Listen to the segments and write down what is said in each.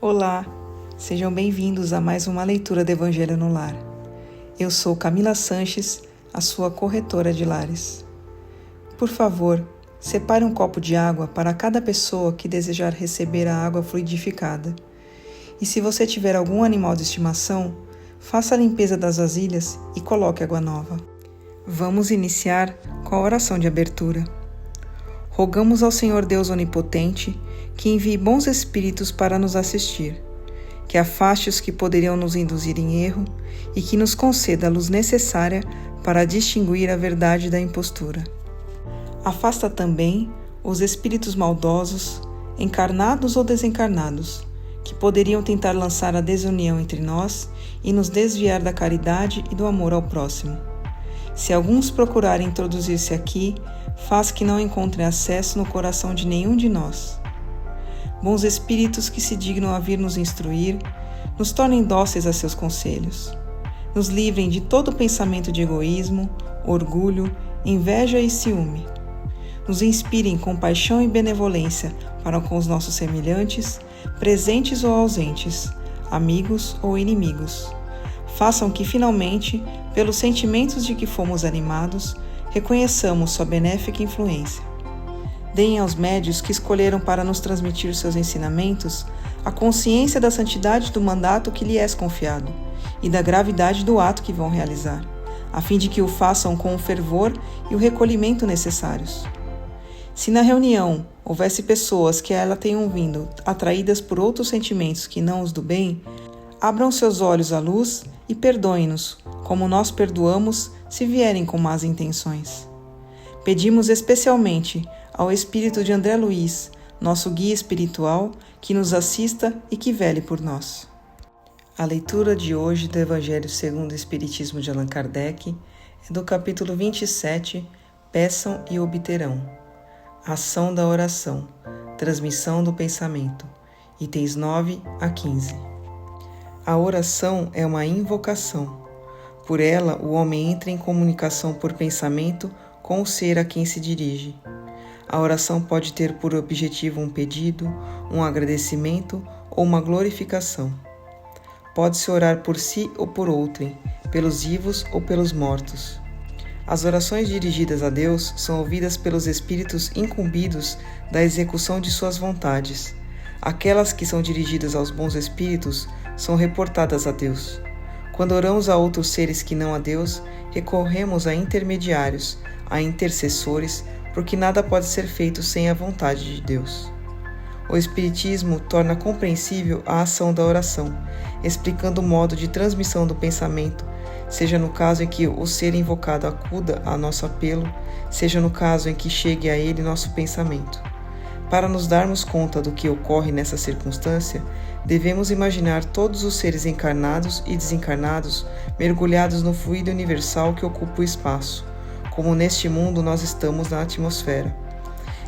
Olá, sejam bem-vindos a mais uma leitura do Evangelho no Lar. Eu sou Camila Sanches, a sua corretora de lares. Por favor, separe um copo de água para cada pessoa que desejar receber a água fluidificada. E se você tiver algum animal de estimação, faça a limpeza das vasilhas e coloque água nova. Vamos iniciar com a oração de abertura. Rogamos ao Senhor Deus Onipotente que envie bons espíritos para nos assistir, que afaste os que poderiam nos induzir em erro e que nos conceda a luz necessária para distinguir a verdade da impostura. Afasta também os espíritos maldosos, encarnados ou desencarnados, que poderiam tentar lançar a desunião entre nós e nos desviar da caridade e do amor ao próximo. Se alguns procurarem introduzir-se aqui, faz que não encontrem acesso no coração de nenhum de nós. Bons espíritos que se dignam a vir nos instruir, nos tornem dóceis a seus conselhos. Nos livrem de todo pensamento de egoísmo, orgulho, inveja e ciúme. Nos inspirem compaixão e benevolência para com os nossos semelhantes, presentes ou ausentes, amigos ou inimigos. Façam que, finalmente, pelos sentimentos de que fomos animados, reconheçamos sua benéfica influência. Deem aos médios que escolheram para nos transmitir seus ensinamentos a consciência da santidade do mandato que lhe é confiado e da gravidade do ato que vão realizar, a fim de que o façam com o fervor e o recolhimento necessários. Se na reunião houvesse pessoas que a ela tenham vindo atraídas por outros sentimentos que não os do bem, abram seus olhos à luz e perdoem-nos, como nós perdoamos se vierem com más intenções. Pedimos especialmente ao espírito de André Luiz, nosso guia espiritual, que nos assista e que vele por nós. A leitura de hoje do Evangelho segundo o Espiritismo de Allan Kardec é do capítulo 27, Peçam e obterão. Ação da oração, transmissão do pensamento, itens 9 a 15. A oração é uma invocação. Por ela, o homem entra em comunicação por pensamento com o ser a quem se dirige. A oração pode ter por objetivo um pedido, um agradecimento ou uma glorificação. Pode-se orar por si ou por outrem, pelos vivos ou pelos mortos. As orações dirigidas a Deus são ouvidas pelos espíritos incumbidos da execução de suas vontades. Aquelas que são dirigidas aos bons espíritos são reportadas a Deus. Quando oramos a outros seres que não a Deus, recorremos a intermediários, a intercessores, porque nada pode ser feito sem a vontade de Deus. O Espiritismo torna compreensível a ação da oração, explicando o modo de transmissão do pensamento, seja no caso em que o ser invocado acuda a nosso apelo, seja no caso em que chegue a ele nosso pensamento. Para nos darmos conta do que ocorre nessa circunstância, devemos imaginar todos os seres encarnados e desencarnados mergulhados no fluido universal que ocupa o espaço, como neste mundo nós estamos na atmosfera.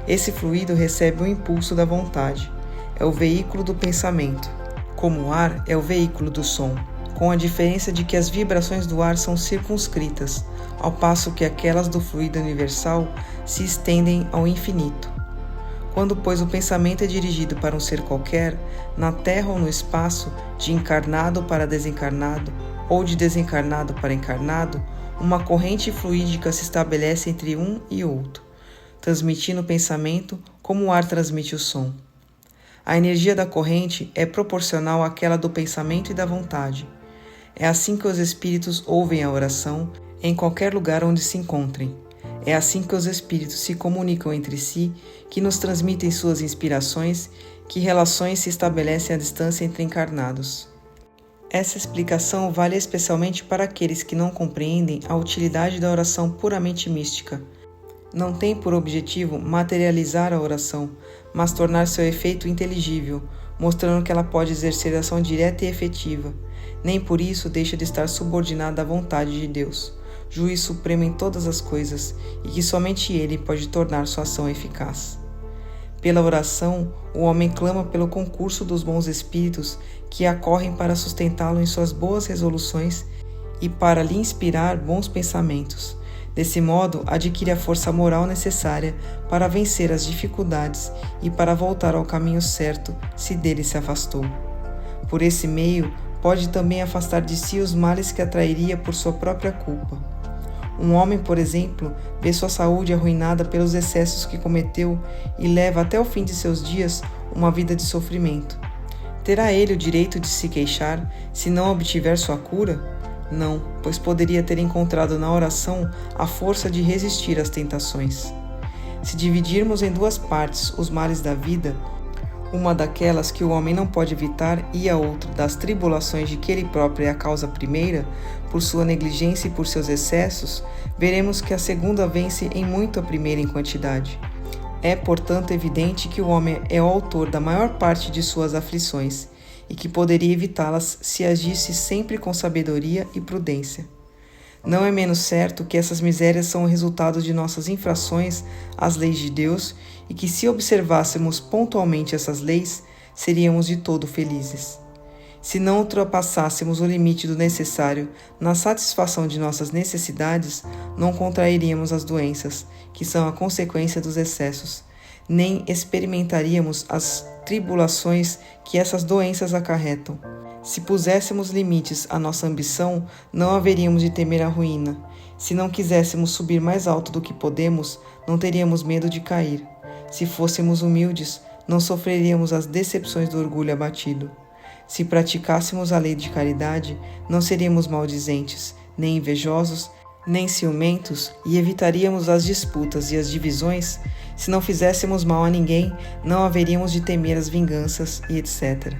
Esse fluido recebe o impulso da vontade, é o veículo do pensamento, como o ar é o veículo do som, com a diferença de que as vibrações do ar são circunscritas, ao passo que aquelas do fluido universal se estendem ao infinito. Quando, pois, o pensamento é dirigido para um ser qualquer, na terra ou no espaço, de encarnado para desencarnado, ou de desencarnado para encarnado, uma corrente fluídica se estabelece entre um e outro, transmitindo o pensamento como o ar transmite o som. A energia da corrente é proporcional àquela do pensamento e da vontade. É assim que os espíritos ouvem a oração em qualquer lugar onde se encontrem. É assim que os espíritos se comunicam entre si, que nos transmitem suas inspirações, que relações se estabelecem à distância entre encarnados. Essa explicação vale especialmente para aqueles que não compreendem a utilidade da oração puramente mística. Não tem por objetivo materializar a oração, mas tornar seu efeito inteligível, mostrando que ela pode exercer ação direta e efetiva. Nem por isso deixa de estar subordinada à vontade de Deus, juiz supremo em todas as coisas, e que somente Ele pode tornar sua ação eficaz. Pela oração, o homem clama pelo concurso dos bons espíritos que acorrem para sustentá-lo em suas boas resoluções e para lhe inspirar bons pensamentos. Desse modo, adquire a força moral necessária para vencer as dificuldades e para voltar ao caminho certo se dele se afastou. Por esse meio, pode também afastar de si os males que atrairia por sua própria culpa. Um homem, por exemplo, vê sua saúde arruinada pelos excessos que cometeu e leva até o fim de seus dias uma vida de sofrimento. Terá ele o direito de se queixar se não obtiver sua cura? Não, pois poderia ter encontrado na oração a força de resistir às tentações. Se dividirmos em duas partes os males da vida, uma daquelas que o homem não pode evitar e a outra das tribulações de que ele próprio é a causa primeira, por sua negligência e por seus excessos, veremos que a segunda vence em muito a primeira em quantidade. É, portanto, evidente que o homem é o autor da maior parte de suas aflições e que poderia evitá-las se agisse sempre com sabedoria e prudência. Não é menos certo que essas misérias são o resultado de nossas infrações às leis de Deus e que, se observássemos pontualmente essas leis, seríamos de todo felizes. Se não ultrapassássemos o limite do necessário na satisfação de nossas necessidades, não contrairíamos as doenças, que são a consequência dos excessos, nem experimentaríamos as tribulações que essas doenças acarretam. Se puséssemos limites à nossa ambição, não haveríamos de temer a ruína. Se não quiséssemos subir mais alto do que podemos, não teríamos medo de cair. Se fôssemos humildes, não sofreríamos as decepções do orgulho abatido. Se praticássemos a lei de caridade, não seríamos maldizentes, nem invejosos, nem ciumentos, e evitaríamos as disputas e as divisões. Se não fizéssemos mal a ninguém, não haveríamos de temer as vinganças e etc.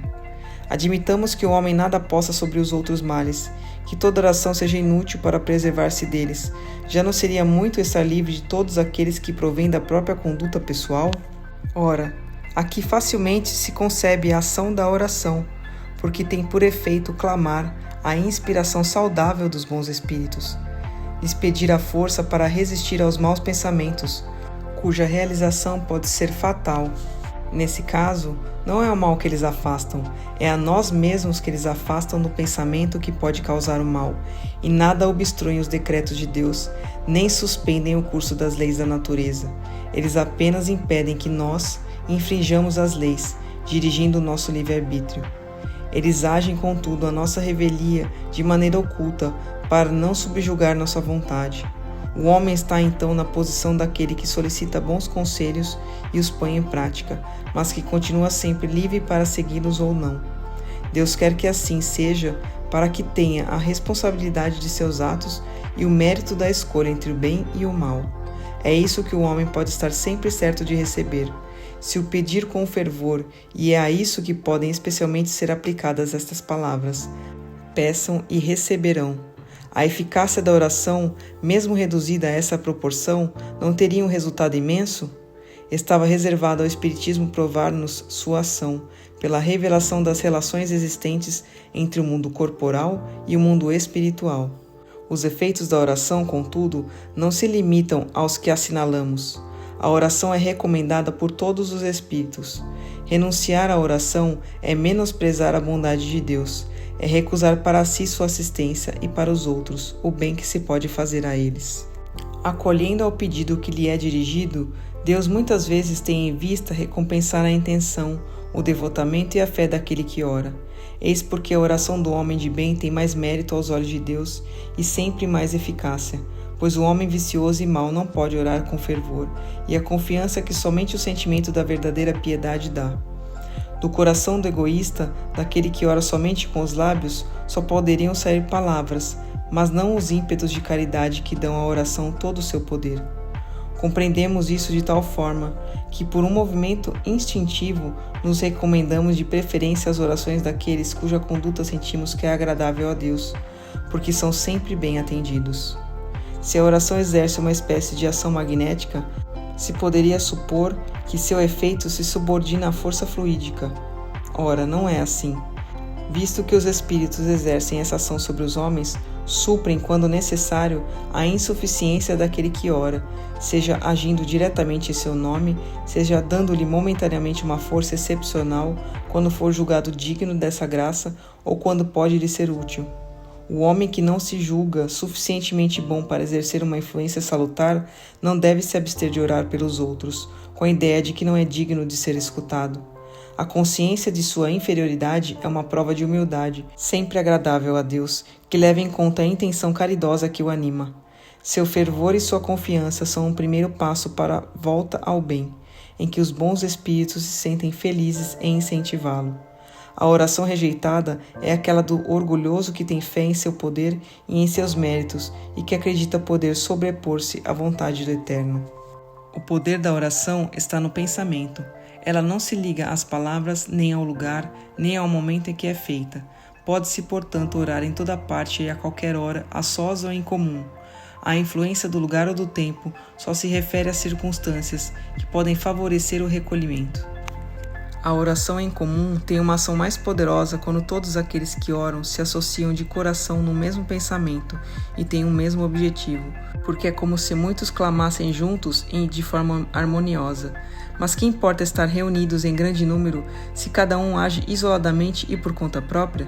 Admitamos que o homem nada possa sobre os outros males, que toda oração seja inútil para preservar-se deles. Já não seria muito estar livre de todos aqueles que provêm da própria conduta pessoal? Ora, aqui facilmente se concebe a ação da oração, porque tem por efeito clamar a inspiração saudável dos bons espíritos, lhes pedir a força para resistir aos maus pensamentos, cuja realização pode ser fatal. Nesse caso, não é o mal que eles afastam, é a nós mesmos que eles afastam do pensamento que pode causar o mal, e nada obstruem os decretos de Deus, nem suspendem o curso das leis da natureza. Eles apenas impedem que nós infrinjamos as leis, dirigindo o nosso livre-arbítrio. Eles agem, contudo, a nossa revelia de maneira oculta, para não subjugar nossa vontade. O homem está então na posição daquele que solicita bons conselhos e os põe em prática, mas que continua sempre livre para segui-los ou não. Deus quer que assim seja, para que tenha a responsabilidade de seus atos e o mérito da escolha entre o bem e o mal. É isso que o homem pode estar sempre certo de receber, se o pedir com fervor, e é a isso que podem especialmente ser aplicadas estas palavras: peçam e receberão. A eficácia da oração, mesmo reduzida a essa proporção, não teria um resultado imenso? Estava reservado ao Espiritismo provar-nos sua ação, pela revelação das relações existentes entre o mundo corporal e o mundo espiritual. Os efeitos da oração, contudo, não se limitam aos que assinalamos. A oração é recomendada por todos os espíritos. Renunciar à oração é menosprezar a bondade de Deus, é recusar para si sua assistência e para os outros o bem que se pode fazer a eles. Acolhendo ao pedido que lhe é dirigido, Deus muitas vezes tem em vista recompensar a intenção, o devotamento e a fé daquele que ora. Eis porque a oração do homem de bem tem mais mérito aos olhos de Deus e sempre mais eficácia, pois o homem vicioso e mau não pode orar com fervor, e a confiança que somente o sentimento da verdadeira piedade dá. Do coração do egoísta, daquele que ora somente com os lábios, só poderiam sair palavras, mas não os ímpetos de caridade que dão à oração todo o seu poder. Compreendemos isso de tal forma que, por um movimento instintivo, nos recomendamos de preferência as orações daqueles cuja conduta sentimos que é agradável a Deus, porque são sempre bem atendidos. Se a oração exerce uma espécie de ação magnética, se poderia supor que seu efeito se subordina à força fluídica. Ora, não é assim. Visto que os espíritos exercem essa ação sobre os homens, suprem, quando necessário, a insuficiência daquele que ora, seja agindo diretamente em seu nome, seja dando-lhe momentaneamente uma força excepcional, quando for julgado digno dessa graça ou quando pode lhe ser útil. O homem que não se julga suficientemente bom para exercer uma influência salutar não deve se abster de orar pelos outros, com a ideia de que não é digno de ser escutado. A consciência de sua inferioridade é uma prova de humildade, sempre agradável a Deus, que leva em conta a intenção caridosa que o anima. Seu fervor e sua confiança são um primeiro passo para a volta ao bem, em que os bons espíritos se sentem felizes em incentivá-lo. A oração rejeitada é aquela do orgulhoso que tem fé em seu poder e em seus méritos e que acredita poder sobrepor-se à vontade do Eterno. O poder da oração está no pensamento. Ela não se liga às palavras, nem ao lugar, nem ao momento em que é feita. Pode-se, portanto, orar em toda parte e a qualquer hora, a sós ou em comum. A influência do lugar ou do tempo só se refere às circunstâncias que podem favorecer o recolhimento. A oração em comum tem uma ação mais poderosa quando todos aqueles que oram se associam de coração no mesmo pensamento e têm o mesmo objetivo, porque é como se muitos clamassem juntos e de forma harmoniosa. Mas que importa estar reunidos em grande número se cada um age isoladamente e por conta própria?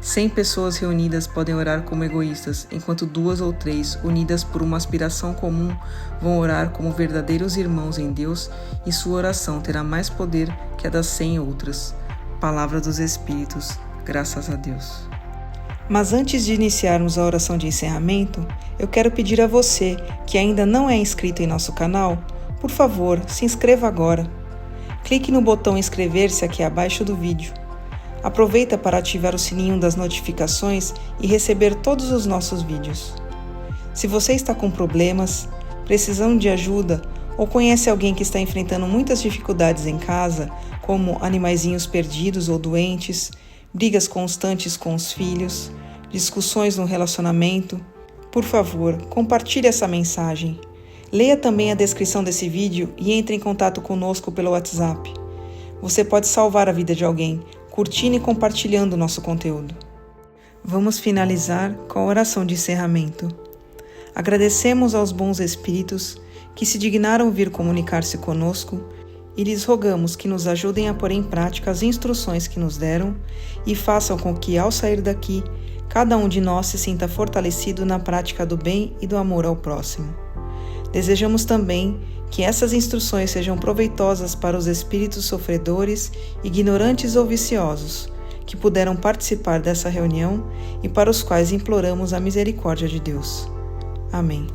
100 pessoas reunidas podem orar como egoístas, enquanto 2 ou 3, unidas por uma aspiração comum, vão orar como verdadeiros irmãos em Deus, e sua oração terá mais poder que a das 100 outras. Palavra dos Espíritos, graças a Deus. Mas antes de iniciarmos a oração de encerramento, eu quero pedir a você, que ainda não é inscrito em nosso canal, por favor, se inscreva agora. Clique no botão inscrever-se aqui abaixo do vídeo. Aproveita para ativar o sininho das notificações e receber todos os nossos vídeos. Se você está com problemas, precisando de ajuda ou conhece alguém que está enfrentando muitas dificuldades em casa, como animaizinhos perdidos ou doentes, brigas constantes com os filhos, discussões no relacionamento, por favor, compartilhe essa mensagem. Leia também a descrição desse vídeo e entre em contato conosco pelo WhatsApp. Você pode salvar a vida de alguém, curtindo e compartilhando o nosso conteúdo. Vamos finalizar com a oração de encerramento. Agradecemos aos bons espíritos que se dignaram vir comunicar-se conosco e lhes rogamos que nos ajudem a pôr em prática as instruções que nos deram e façam com que, ao sair daqui, cada um de nós se sinta fortalecido na prática do bem e do amor ao próximo. Desejamos também que essas instruções sejam proveitosas para os espíritos sofredores, ignorantes ou viciosos, que puderam participar dessa reunião e para os quais imploramos a misericórdia de Deus. Amém.